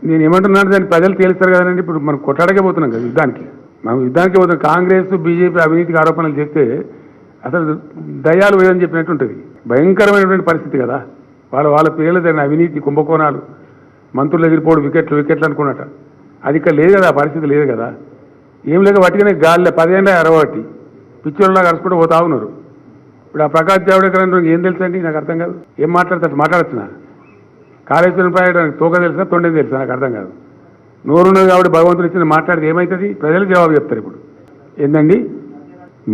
నేను ఏమంటున్నాను దాన్ని ప్రజలు తేలుస్తారు కదండి. ఇప్పుడు మనం కొట్లాడకే పోతున్నాం కదా యుద్ధానికి, మనం యుద్ధానికి పోతున్నాం. కాంగ్రెస్ బీజేపీ అవినీతికి ఆరోపణలు చేస్తే అసలు దయ్యాలు వేయని చెప్పినట్టు ఉంటుంది. భయంకరమైనటువంటి పరిస్థితి కదా. వాళ్ళ పేర్లు జరిగిన అవినీతి కుంభకోణాలు, మంత్రులు ఎగిరిపోవడం, వికెట్లు అనుకున్నట్ట. అది ఇక్కడ లేదు కదా, ఆ పరిస్థితి లేదు కదా. ఏం లేక పట్టుకునే గాలిలో 10 ఏళ్ళ అరవట్టి పిచ్చోళ్ళలా కలుసుకుంటూ పోతా ఉన్నారు. ఇప్పుడు ఆ ప్రకాష్ జావడేకర్ అంటే ఏం తెలుసండి, నాకు అర్థం కాదు. ఏం మాట్లాడతాడు, మాట్లాడచ్చునా? కాళేశ్వరం ప్రాజెక్టు తోక తెలుసా తొండేం తెలుసా, నాకు అర్థం కాదు. నోరున్నది కాబట్టి భగవంతుడు ఇచ్చిన మాట్లాడితే ఏమవుతుంది, ప్రజలు జవాబు చెప్తారు. ఇప్పుడు ఏంటండి,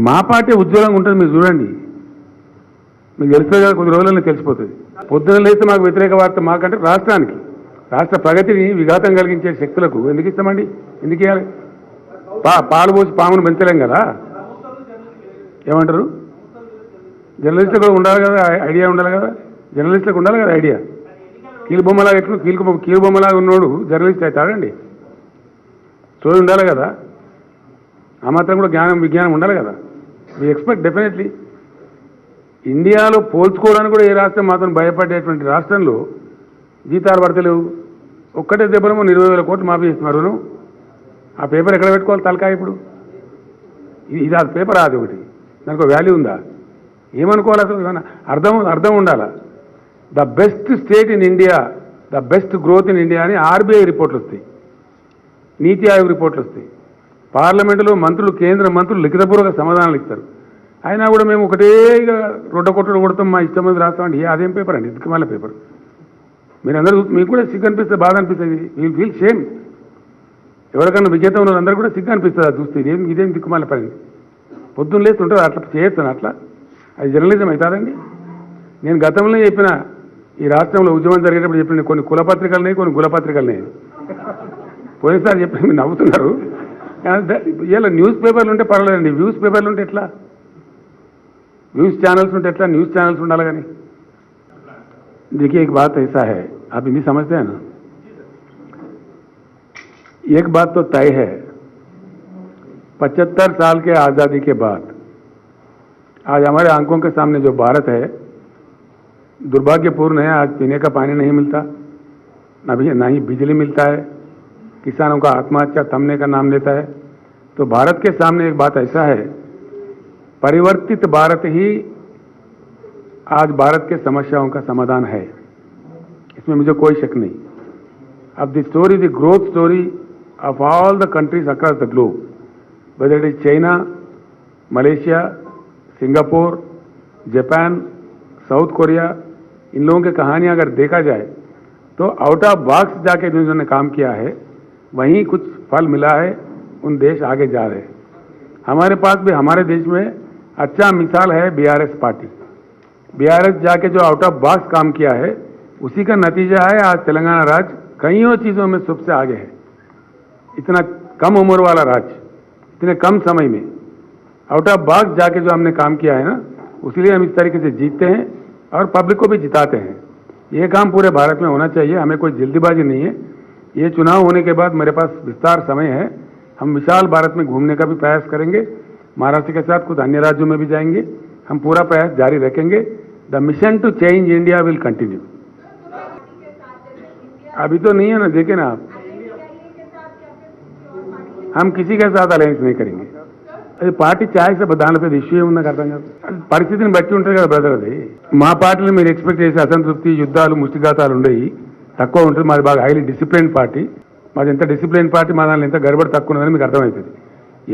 మా పార్టీ ఉజ్వలంగా ఉంటుంది, మీరు చూడండి. మీకు తెలుస్తుంది కదా, కొద్ది రోజుల్లో తెలిసిపోతుంది. పొద్దున లేస్తే మాకు వ్యతిరేక వార్త మాకంటే రాష్ట్రానికి, రాష్ట్ర ప్రగతిని విఘాతం కలిగించే శక్తులకు ఎందుకు ఇస్తామండి, ఎందుకు ఇవ్వాలి? పాలు పోసి పామును పెంచలేం కదా. ఏమంటారు? జర్నలిస్టులు కూడా ఉండాలి కదా, ఐడియా ఉండాలి కదా, జర్నలిస్టులకు ఉండాలి కదా ఐడియా. కీలుబొమ్మలాగా ఎట్లు కీలుబొమ్మలాగా ఉన్నోడు జర్నలిస్ట్ అవుతాడండి. చోటు ఉండాలి కదా, ఆ మాత్రం కూడా విజ్ఞానం ఉండాలి కదా. We expect definitely. ఇండియాలో పోల్చుకోవడానికి కూడా ఏ రాష్ట్రం మాత్రం భయపడేటువంటి రాష్ట్రంలో జీతాలు పడతలేవు. ఒక్కటే దెబ్బలో 20,000 కోట్లు మాఫీ చేస్తున్నారు. ఆ పేపర్ ఎక్కడ పెట్టుకోవాలి తలకాయ? ఇప్పుడు ఇది అది పేపర్, అది ఒకటి, దానికి వాల్యూ ఉందా? ఏమనుకోవాలి అసలు? అర్థం ఉండాలా. The best state in India, the best growth in India అని ఆర్బీఐ రిపోర్ట్లు వస్తాయి, నీతి ఆయోగ్ రిపోర్ట్లు వస్తాయి. పార్లమెంటులో మంత్రులు, కేంద్ర మంత్రులు లిఖితపూర్వక సమాధానాలు ఇస్తారు. అయినా కూడా మేము ఒకటే ఇక కొట్టడం కొడతాం, మా ఇష్టం మంది రాస్తామండి. అదేం పేపర్ అండి, దిక్కుమాల పేపర్. మీరందరూ మీకు కూడా సిగ్గు అనిపిస్తుంది, బాధ అనిపిస్తుంది, విల్ ఫీల్ షేమ్. ఎవరికన్నా విజేత ఉన్న అందరూ కూడా సిగ్గు అనిపిస్తుంది అది చూస్తే. ఇదేం దిక్కుమాల పని. పొద్దున్న లేస్తుంటారు అట్లా చేయొస్తాను, అట్లా అది జర్నలిజం అవుతుందండి. నేను గతంలో చెప్పిన, ఈ రాష్ట్రంలో ఉద్యమం జరిగేటప్పుడు చెప్పిన కొన్ని కులపత్రికలున్నాయి, కొన్ని కులపత్రికలున్నాయి. పోయినసారి చెప్పిన మీరు నవ్వుతున్నారు. ఇలా న్యూస్ పేపర్లు ఉంటే పర్వాలేదండి, వ్యూస్ పేపర్లు ఉంటే ఎట్లా, व्यूज चैनल्स ఉంటే ఎట్లా, न्यूज़ चैनल्स ఉండాలి కానీ. देखिए एक बात ऐसा है, आप हिंदी समझते हैं ना, एक बात तो तय है, 75 साल के आज़ादी के बाद आज हमारे आंखों के सामने जो भारत है दुर्भाग्यपूर्ण है। आज पीने का पानी नहीं मिलता, ना ही बिजली मिलता है, किसानों का आत्महत्या थमने का नाम लेता है। तो भारत के सामने एक बात ऐसा है, परिवर्तित भारत ही आज भारत के समस्याओं का समाधान है, इसमें मुझे कोई शक नहीं। अब the story, the growth story of all the countries across the globe, whether it is China, Malaysia, Singapore, Japan, South Korea, इन लोगों की कहानियां अगर देखा जाए तो आउट ऑफ बॉक्स जाके जो उन्होंने काम किया है वहीं कुछ फल मिला है, उन देश आगे जा रहे हैं। हमारे पास भी, हमारे देश में अच्छा मिसाल है बीआरएस पार्टी। बीआरएस जाके जो आउट ऑफ बॉक्स काम किया है उसी का नतीजा है आज तेलंगाना राज्य कईयों चीज़ों में सबसे आगे है। इतना कम उम्र वाला राज्य, इतने कम समय में आउट ऑफ बॉक्स जाके जो हमने काम किया है ना, उसलिए हम इस तरीके से जीतते हैं और पब्लिक को भी जिताते हैं। ये काम पूरे भारत में होना चाहिए, हमें कोई जल्दीबाजी नहीं है। ये चुनाव होने के बाद मेरे पास विस्तार समय है, हम विशाल भारत में घूमने का भी प्रयास करेंगे। महाराष्ट्र के साथ कुछ अन्य राज्यों में भी जाएंगे, हम पूरा प्रयास जारी रखेंगे। The mission to change India will continue. अभी तो नहीं है ना, देखें ना आप, हम किसी के साथ अलायंस नहीं करेंगे। అది పార్టీ ఛాయిస్, దానిలో పెద్ద ఇష్యూ ఏముందో నాకు అర్థం కాదు. పరిస్థితిని బట్టి ఉంటుంది కదా బ్రదర్. అది మా పార్టీలో మీరు ఎక్స్పెక్ట్ చేసే అసంతృప్తి, యుద్ధాలు, ముష్టిఘాతాలు ఉండేవి తక్కువ ఉంటుంది. మాది బాగా హైలీ డిసిప్లైన్ పార్టీ. మాది ఎంత డిసిప్లైన్ పార్టీ, మా దానిలో ఎంత గడబడి తక్కువ ఉన్నదని మీకు అర్థమవుతుంది.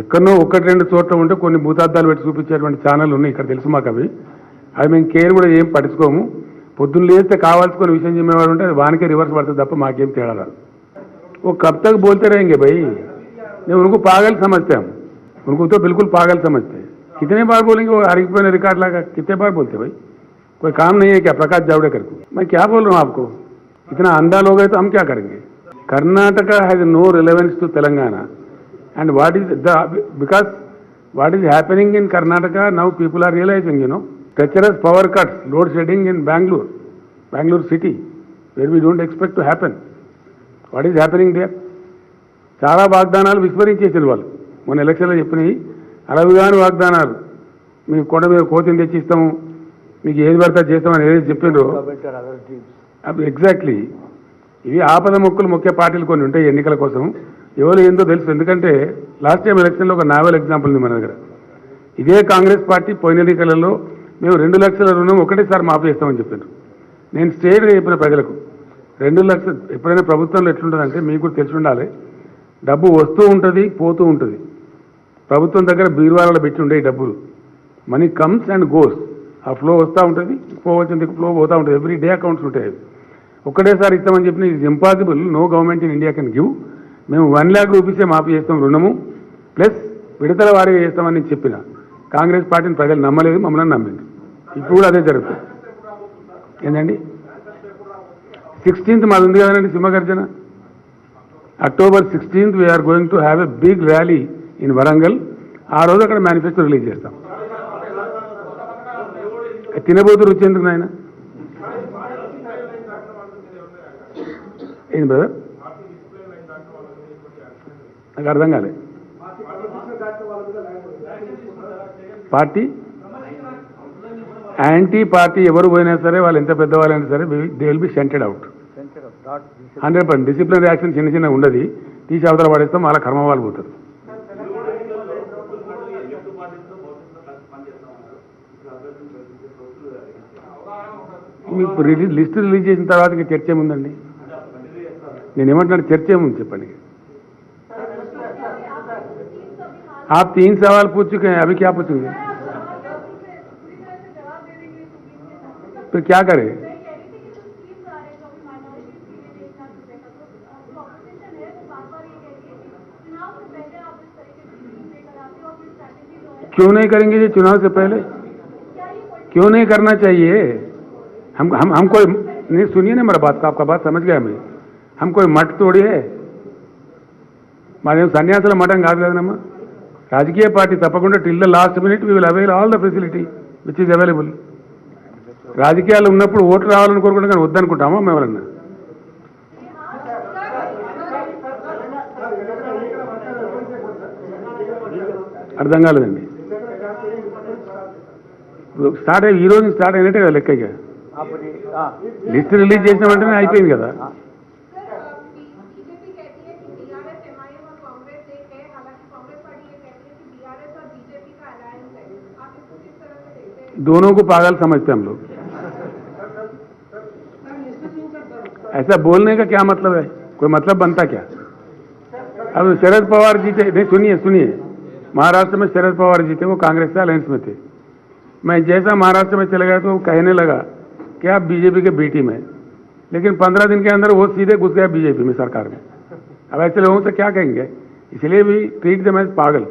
ఎక్కడో 1-2 చోట్ల ఉంటే కొన్ని భూతార్థాలు పెట్టి చూపించేటువంటి ఛానల్ ఉన్నాయి ఇక్కడ, తెలుసు మాకు. అవి మేము కేర్ కూడా ఏం పట్టించుకోము. పొద్దున్న లేస్తే కావాల్సుకున్న విషయం చెప్పేవాడు ఉంటే అది వానికే రివర్స్ పడుతుంది తప్ప మాకేం తేడా రాదు. वो कब तक बोलते रहेंगे भाई? नहीं, उनको पागल समझते हम, उनको तो बिल्कुल पागल समझते हैं। कितने बार बोलेंगे वो? हर रिकॉर्ड लगा कितने बार बोलते भाई? कोई काम नहीं है क्या प्रकाश जावड़ेकर को? मैं क्या बोल रहा हूँ आपको, इतना अंधा लोग है तो हम क्या करेंगे? Karnataka has no relevance to Telangana and what is the, because what is happening in Karnataka now, people are realizing, treacherous power cuts, load shedding in Bangalore city, where we don't expect to happen. What is happening there? చాలా వాగ్దానాలు విస్మరించేసారు వాళ్ళు. మొన్న ఎలక్షన్లో చెప్పినవి అలవిగాని వాగ్దానాలు. మీకు కొండ మీద కోతిని తెచ్చిస్తాము, మీకు ఏది పడితే చేస్తామని ఏదైతే చెప్పిండ్రో, ఎగ్జాక్ట్లీ ఇవి ఆపద మొక్కులు ముఖ్య పార్టీలు కొన్ని ఉంటాయి ఎన్నికల కోసం. ఎవరు ఏందో తెలుసు. ఎందుకంటే లాస్ట్ టైం ఎలక్షన్లో ఒక నావెల్ ఎగ్జాంపుల్ ఉంది మన దగ్గర. ఇదే కాంగ్రెస్ పార్టీ పోయిన ఎన్నికలలో మేము 2 లక్షల రుణం ఒకటేసారి మాఫీ చేస్తామని చెప్పారు. నేను స్ట్రేట్గా చెప్పిన ప్రజలకు 2 లక్షలు ఎప్పుడైనా ప్రభుత్వంలో ఎట్లుంటుందంటే మీకు కూడా తెలిసి ఉండాలి. డబ్బు వస్తూ ఉంటుంది, పోతూ ఉంటుంది. ప్రభుత్వం దగ్గర బీరువాలలో పెట్టి ఉండే డబ్బులు మనీ కమ్స్ అండ్ గోస్. ఆ ఫ్లో వస్తూ ఉంటుంది, పోవచ్చింది ఫ్లో పోతూ ఉంటుంది. ఎవ్రీ డే అకౌంట్స్ ఉంటాయి. ఒకటేసారి ఇస్తామని చెప్పిన ఇది impossible. No government in India can give. మేము 1 lakh రూపీసే మాఫీ చేస్తాం రుణము, ప్లస్ విడతల వారీగా చేస్తామని నేను చెప్పిన. కాంగ్రెస్ పార్టీని ప్రజలు నమ్మలేదు, మమ్మల్ని నమ్మింది. ఇప్పుడు కూడా అదే జరుగుతుంది. ఏంటండి 16th మాది ఉంది కదండి సింహగర్జన. October 16th we are going to have a big rally in Warangal. ఆ రోజు అక్కడ మేనిఫెస్టో రిలీజ్ చేస్తాం. తినబోతు రుచి ఎందుకు నాయన? ఏంది బ్రదర్? నాకు అర్థం కాలే. పార్టీ యాంటీ పార్టీ ఎవరు పోయినా సరే, వాళ్ళు ఎంత పెద్దవాళ్ళైనా సరే, they will be scented out 100%. Discipline action చిన్న చిన్న ఉండదు, తీసి అవతల పడేస్తాం, వాళ్ళ కర్మ వాళ్ళు పోతారు. మీకు లిస్ట్ రిలీజ్ చేసిన తర్వాత ఇంకా చర్చ ఏముందండి? నేనేమంటున్నాను, చర్చ ఏముంది చెప్పండి. आप 3 सवाल पूछ चुके हैं, अभी क्या पूछेंगे? फिर क्या करें? क्यों नहीं करेंगे जी चुनाव से पहले? क्यों नहीं करना चाहिए? हम कोई नहीं, सुनिए ना मेरा बात, आपका बात समझ गया मैं. हम कोई मठ तोड़ी है, मारे సన్యాసుల మఠం కాదు కదనమ్మా. రాజకీయ పార్టీ తప్పకుండా till the last minute we will avail all the facility which is available. రాజకీయాలు ఉన్నప్పుడు ఓట్లు రావాలని కోరుకుంటాం, కానీ వద్దనుకుంటామా మేము ఎవరన్నా? అర్థం కాలేదండి. స్టార్ట్ అయ్యి ఈ రోజు స్టార్ట్ అయినట్టే కదా లెక్క. ఇక లిస్ట్ రిలీజ్ చేసిన వెంటనే అయిపోయింది కదా. दोनों को पागल समझते हम लोग. ऐसा बोलने का क्या मतलब है? कोई मतलब बनता क्या? अब शरद पवार जीते, नहीं सुनिए, महाराष्ट्र में शरद पवार जीते, वो कांग्रेस से अलायंस में थे. मैं जैसा महाराष्ट्र में चले गया तो वो कहने लगा कि आप बीजेपी के बी टीम है, लेकिन 15 दिन के अंदर वो सीधे घुस गया बीजेपी में, सरकार में. अब ऐसे लोगों से क्या कहेंगे? इसलिए भी ट्रीट देम एज पागल.